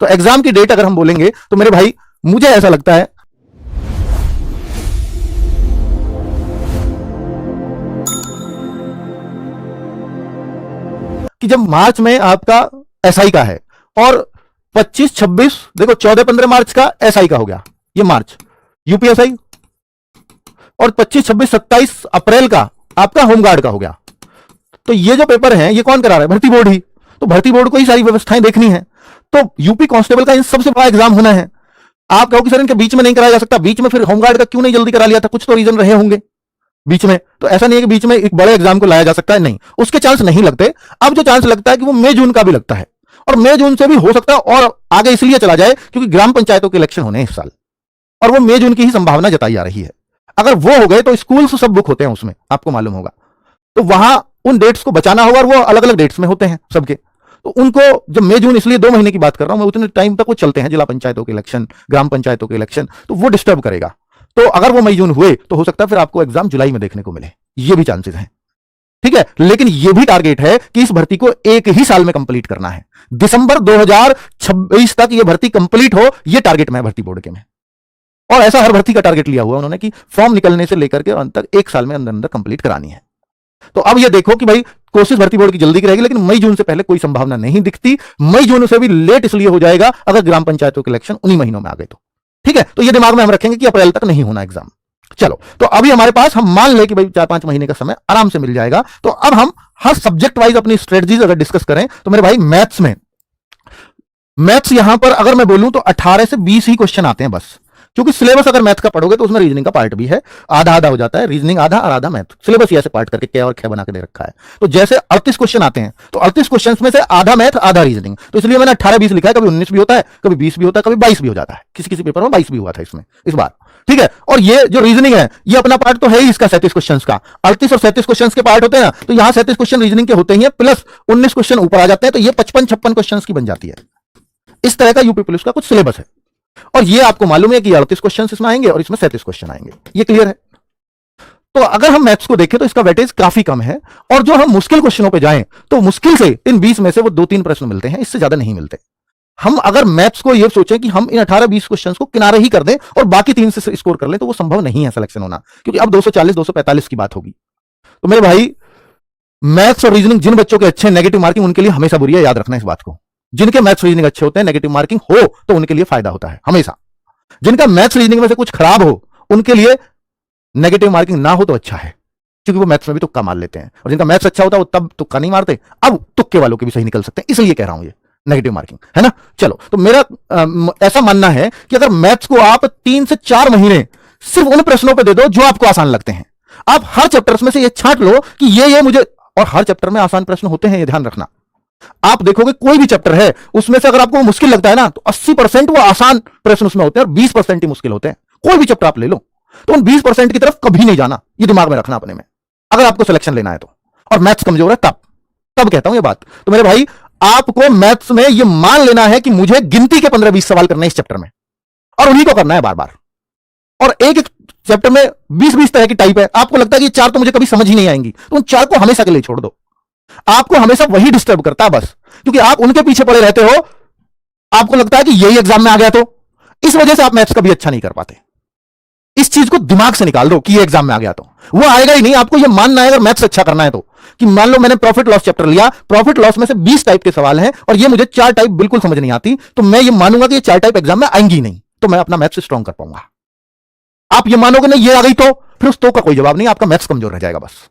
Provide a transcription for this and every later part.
तो एग्जाम की डेट अगर हम बोलेंगे तो मेरे भाई मुझे ऐसा लगता है कि जब मार्च में आपका एसआई का है और 25 26 देखो 14 15 मार्च का एसआई का हो गया, ये मार्च यूपीएसआई, और 25 26 27 अप्रैल का आपका होमगार्ड का हो गया। तो ये जो पेपर है ये कौन करा रहा है? भर्ती बोर्ड ही। तो भर्ती बोर्ड को ही सारी व्यवस्थाएं देखनी है। तो यूपी कांस्टेबल का इन सबसे बड़ा एग्जाम होना है। आप कहो कि सर इनके बीच में नहीं कराया जा सकता, बीच में फिर होमगार्ड का क्यों नहीं जल्दी करा लिया था? कुछ तो रीजन रहे होंगे बीच में। तो ऐसा नहीं है कि बीच में एक बड़े एग्जाम को लाया जा सकता है, नहीं, उसके चांस नहीं लगते। अब जो चांस लगता है कि वो मई जून का भी लगता है, और मई जून से भी हो सकता है और आगे इसलिए चला जाए क्योंकि ग्राम पंचायतों के इलेक्शन होने हैं इस साल, और वो मई जून की ही संभावना जताई जा रही है। अगर वो हो गए तो स्कूल्स सब बुक होते हैं उसमें, आपको मालूम होगा। तो वहां उन डेट्स को बचाना होगा, और वो अलग अलग डेट्स में होते हैं सबके। तो उनको जब मई जून, इसलिए 2 महीने की बात कर रहा हूं मैं, उतने टाइम तक वो चलते हैं जिला पंचायतों के इलेक्शन, ग्राम पंचायतों के इलेक्शन, तो वो डिस्टर्ब करेगा। तो अगर वो मई जून हुए तो हो सकता है फिर आपको एग्जाम जुलाई में देखने को मिले, ये भी चांसेस हैं, ठीक है। लेकिन ये भी टारगेट है कि इस भर्ती को एक ही साल में कंप्लीट करना है, दिसंबर 2026 तक ये भर्ती कंप्लीट हो, ये टारगेट में भर्ती बोर्ड के में। और ऐसा हर भर्ती का टारगेट लिया हुआ उन्होंने कि फॉर्म निकलने से लेकर के अंत तक 1 साल में अंदर अंदर कंप्लीट करानी है। तो अब ये देखो कि भाई कोशिश भर्ती बोर्ड की जल्दी की रहेगी, लेकिन मई जून से पहले कोई संभावना नहीं दिखती। मई जून से भी लेट इसलिए हो जाएगा अगर ग्राम पंचायतों के इलेक्शन उन्हीं महीनों में आ गए तो, ठीक है। तो ये दिमाग में हम रखेंगे कि अप्रैल तक नहीं होना एग्जाम। चलो, तो अभी हमारे पास, हम मान ले कि भाई 4-5 महीने का समय आराम से मिल जाएगा। तो अब हम हर सब्जेक्ट वाइज अपनी स्ट्रेटजीज अगर डिस्कस करें तो मेरे भाई मैथ्स में, मैथ्स यहां पर अगर मैं बोलूं तो 18 से 20 ही क्वेश्चन आते हैं बस, क्योंकि सिलेबस अगर मैथ का पढ़ोगे तो उसमें रीजनिंग का पार्ट भी है, आधा आधा हो जाता है, रीजनिंग आधा और आधा मैथ। सिलेबस ही ऐसे पार्ट करके क्या और क्या बना के दे रखा है। तो जैसे 38 क्वेश्चन आते हैं तो 38 क्वेश्चन में से आधा मैथ आधा रीजनिंग, तो इसलिए मैंने 18-20 लिखा है। कभी 19 भी होता है, कभी 20 भी होता है, कभी 22 भी हो जाता है, किसी किसी पेपर में 22 भी हुआ था इसमें इस बार, ठीक है। और ये जो रीजनिंग है ये अपना पार्ट तो है ही इसका 37 क्वेश्चन का, 38 और 37 क्वेश्चन के पार्ट होते हैं ना, तो यहां 37 क्वेश्चन रीजनिंग के होते ही है, प्लस 19 क्वेश्चन ऊपर आ जाते हैं, तो ये 55-56 क्वेश्चन की बन जाती है। इस तरह का यूपी पुलिस का कुछ सिलेबस है, और ये आपको मालूम है कि 38 क्वेश्चन इसमें आएंगे और इसमें 37 क्वेश्चन आएंगे, ये क्लियर है। तो अगर हम मैथ्स को देखें तो इसका वेटेज काफी कम है, और जो हम मुश्किल क्वेश्चनों पे जाएं तो मुश्किल से इन 20 में से वो 2-3 प्रश्न मिलते हैं, इससे ज्यादा नहीं मिलते। हम अगर मैथ्स को ये सोचें कि हम इन 18-20 क्वेश्चन को किनारे ही कर दें और बाकी 3 से स्कोर कर लें, तो वो संभव नहीं है सिलेक्शन होना, क्योंकि अब 240-245 की बात होगी। तो मेरे भाई मैथ्स और रीजनिंग जिन बच्चों के अच्छे, नेगेटिव मार्किंग उनके लिए हमेशा बुरी है, याद रखना इस बात को। जिनके मैथ्स रीजनिंग अच्छे होते हैं, नेगेटिव मार्किंग हो तो उनके लिए फायदा होता है हमेशा। जिनका मैथ्स रीजनिंग में से कुछ खराब हो उनके लिए नेगेटिव मार्किंग ना हो तो अच्छा है, क्योंकि वो मैथ्स में भी तुक्का मार लेते हैं, और जिनका मैथ्स अच्छा होता है वो तब तुक्का नहीं मारते, अब तुक्के वालों के भी सही निकल सकते हैं, इसलिए कह रहा हूं ये नेगेटिव मार्किंग है ना। चलो, तो मेरा ऐसा मानना है कि अगर मैथ्स को आप 3 से 4 महीने सिर्फ उन प्रश्नों पर दे दो जो आपको आसान लगते हैं, आप हर चैप्टर्स में से ये छांट लो कि ये मुझे, और हर चैप्टर में आसान प्रश्न होते हैं, ये ध्यान रखना। आप देखोगे कोई भी चैप्टर है उसमें से अगर आपको मुश्किल लगता है ना, तो 80% वो आसान प्रश्न उसमें होते हैं और 20% ही मुश्किल होते हैं। कोई भी चैप्टर आप ले लो, तो उन 20% की तरफ कभी नहीं जाना, ये दिमाग में रखना अपने में, अगर आपको सिलेक्शन लेना है तो। और मैथ्स कमजोर है तब कहता हूं ये बात। तो मेरे भाई आपको मैथ्स में ये मान लेना है कि मुझे गिनती के 15-20 सवाल करने हैं इस चैप्टर में, और उन्हीं को करना है बार बार। और एक एक चैप्टर में 20-20 तरह की टाइप है, आपको लगता है कि ये 4 तो मुझे कभी समझ ही नहीं आएंगी, तो उन 4 को हमेशा के लिए छोड़ दो। आपको हमेशा वही डिस्टर्ब करता है बस, क्योंकि आप उनके पीछे पड़े रहते हो, आपको लगता है कि यही एग्जाम में आ गया, तो इस वजह से आप मैथ्स कभी अच्छा नहीं कर पाते। इस चीज को दिमाग से निकाल दो कि ये एग्जाम में आ गया, तो वो आएगा ही नहीं। आपको ये मानना है अगर मैथ्स अच्छा करना है तो, कि मान लो मैंने प्रॉफिट लॉस चैप्टर लिया, प्रॉफिट लॉस में से 20 टाइप के सवाल हैं और ये मुझे 4 टाइप बिल्कुल समझ नहीं आती, तो मैं ये मानूंगा कि ये 4 टाइप एग्जाम में आएंगी नहीं, तो मैं अपना मैथ्स स्ट्रॉन्ग कर पाऊंगा। आप ये मानोगे नहीं ये आ गई, तो फिर उस तो का कोई जवाब नहीं, आपका मैथ्स कमजोर रह जाएगा बस।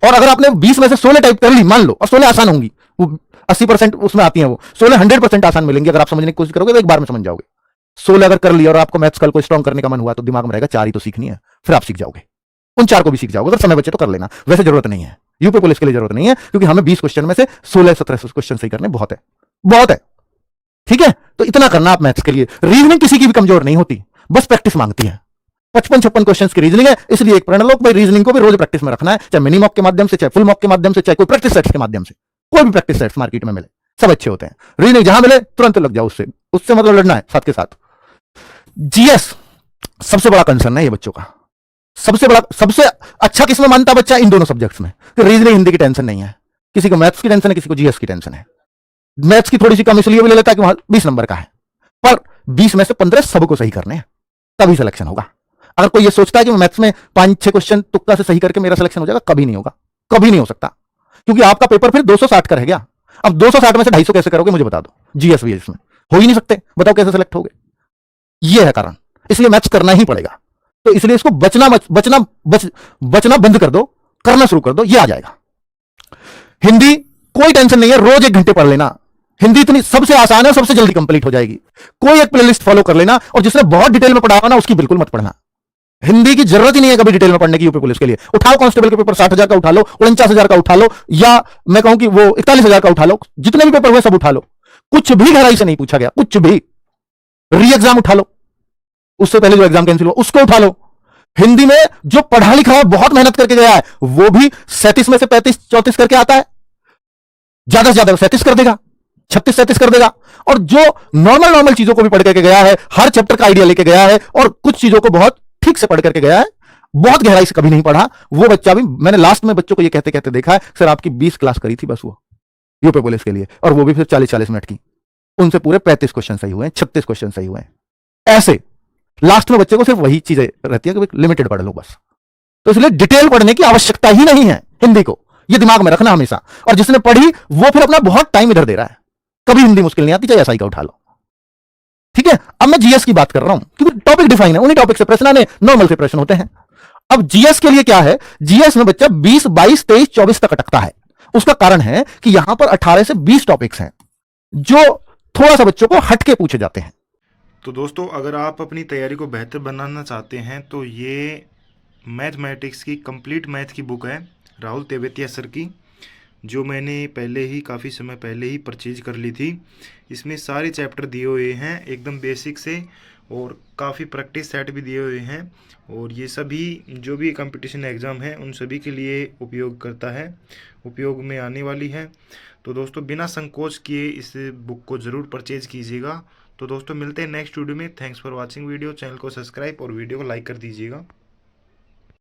और अगर आपने 20 में से 16 टाइप कर ली मान लो, और 16 आसान होंगी, वो 80% उसमें आती हैं, वो 16 100% आसान मिलेंगी अगर आप समझने की कोशिश करोगे तो एक बार में समझ जाओगे। 16 अगर कर लिया और आपको मैथ्स कल को स्ट्रॉन्ग करने का मन हुआ तो दिमाग में रहेगा 4 ही तो सीखनी है, फिर आप सीख जाओगे, उन 4 को भी सीख जाओगे। अगर समय बचे तो कर लेना, वैसे जरूरत नहीं है, यूपी पुलिस के लिए जरूरत नहीं है, क्योंकि हमें 20 क्वेश्चन में से 16-17 क्वेश्चन सही करने बहुत है, बहुत है, ठीक है। तो इतना करना आप मैथ्स के लिए। रीजनिंग किसी की भी कमजोर नहीं होती, बस प्रैक्टिस मांगती है। 55-56 क्वेश्चन की रीजनिंग है, इसलिए एक प्रण लो भाई रीजनिंग को भी रोज प्रैक्टिस में रखना है, चाहे मिनी मॉक के माध्यम से, चाहे फुल मॉक के माध्यम से, चाहे कोई प्रैक्टिस सेट्स के माध्यम से। कोई भी प्रैक्टिस सेट्स मार्केट में मिले सब अच्छे होते हैं, रीजनिंग जहां मिले तुरंत लग जाओ उससे मतलब लड़ना है साथ के साथ। जीएस सबसे बड़ा कंसर्न है ये बच्चों का, सबसे अच्छा किसमें मानता बच्चा? इन दोनों सब्जेक्ट्स में। रीजनिंग हिंदी की टेंशन नहीं है, किसी को मैथ्स की टेंशन है, किसी को जीएस की टेंशन है। मैथ्स की थोड़ी सी कम इसलिए भी ले लेता है कि वहां 20 नंबर का है, पर 20 में से 15 सबको सही करने हैं, तभी सिलेक्शन होगा। अगर कोई ये सोचता है कि मैथ्स में 5-6 क्वेश्चन तुक्का से सही करके मेरा सिलेक्शन हो जाएगा, कभी नहीं होगा, कभी नहीं हो सकता, क्योंकि आपका पेपर फिर 260 का रह गया। अब 260 में से 250 कैसे करोगे मुझे बता दो, जीएस वीएस में हो ही नहीं सकते, बताओ कैसे सिलेक्ट होगे। ये है कारण, इसलिए मैथ्स करना ही पड़ेगा। तो इसलिए इसको बचना बंद कर दो, करना शुरू कर दो, ये आ जाएगा। हिंदी कोई टेंशन नहीं है, रोज 1 घंटे पढ़ लेना, हिंदी इतनी सबसे आसान है, सबसे जल्दी कंप्लीट हो जाएगी। कोई एक प्लेलिस्ट फॉलो कर लेना, और जिसने बहुत डिटेल में पढ़ा हुआ ना उसकी बिल्कुल मत पढ़ना। हिंदी की जरूरत ही नहीं है कभी डिटेल में पढ़ने की यूपी पुलिस के लिए। उठाओ कांस्टेबल के पेपर 60,000 का उठा लो, 49,000 का उठा लो, या मैं कहूं कि वो 41,000 का उठा लो, जितने भी पेपर हुए सब उठा लो, कुछ भी गहराई से नहीं पूछा गया, कुछ भी। री एग्जाम उठा लो, उससे पहले जो एग्जाम कैंसिल हुआ उसको उठा लो। हिंदी में जो पढ़ा लिखा है, बहुत मेहनत करके गया है, वो भी 37 में से 35-34 करके आता है, ज्यादा से ज्यादा 37 कर देगा, 36-37 कर देगा। और जो नॉर्मल चीजों को भी पढ़ करके गया है, हर चैप्टर का आइडिया लेके गया है, और कुछ चीजों को बहुत ठीक से पढ़ करके गया है, बहुत गहराई से कभी नहीं पढ़ा, वो बच्चा भी, मैंने लास्ट में बच्चों को ये कहते कहते देखा है, सर आपकी 20 क्लास करी थी बस वो यूपी पुलिस के लिए, और वो भी फिर 40-40 मिनट की, उनसे पूरे 35 क्वेश्चन सही हुए, 36 क्वेश्चन सही हुए। ऐसे लास्ट में बच्चे को सिर्फ वही चीजें रहती है कि लिमिटेड पढ़ लो बस। तो इसलिए डिटेल पढ़ने की आवश्यकता ही नहीं है हिंदी को, ये दिमाग में रखना हमेशा। और जिसने पढ़ी वो फिर अपना बहुत टाइम इधर दे रहा है, कभी हिंदी मुश्किल नहीं आती, चाहे एसआई का उठा लो, ठीक है। अब मैं जीएस की बात कर रहा हूं, क्योंकि टॉपिक डिफाइन है, उन्हीं टॉपिक से प्रश्न आने, नॉर्मल से प्रश्न होते हैं। अब जीएस के लिए क्या है, जीएस में बच्चा 20, 22, 23, 24 तक अटकता है। उसका कारण है कि यहां पर 18 से 20 टॉपिक्स हैं जो थोड़ा सा बच्चों को हटके पूछे जाते हैं। तो दोस्तों, अगर आप अपनी तैयारी को बेहतर बनाना चाहते हैं तो ये मैथमेटिक्स की कंप्लीट मैथ की बुक है राहुल तेवतिया सर की, जो मैंने पहले ही काफ़ी समय पहले ही परचेज कर ली थी। इसमें सारे चैप्टर दिए हुए हैं एकदम बेसिक से, और काफ़ी प्रैक्टिस सेट भी दिए हुए हैं, और ये सभी जो भी कंपटीशन एग्ज़ाम है उन सभी के लिए उपयोग करता है, उपयोग में आने वाली है। तो दोस्तों, बिना संकोच किए इस बुक को ज़रूर परचेज कीजिएगा। तो दोस्तों, मिलते हैं नेक्स्ट वीडियो में। Thanks for watching video. Channel को सब्सक्राइब और वीडियो को लाइक कर दीजिएगा।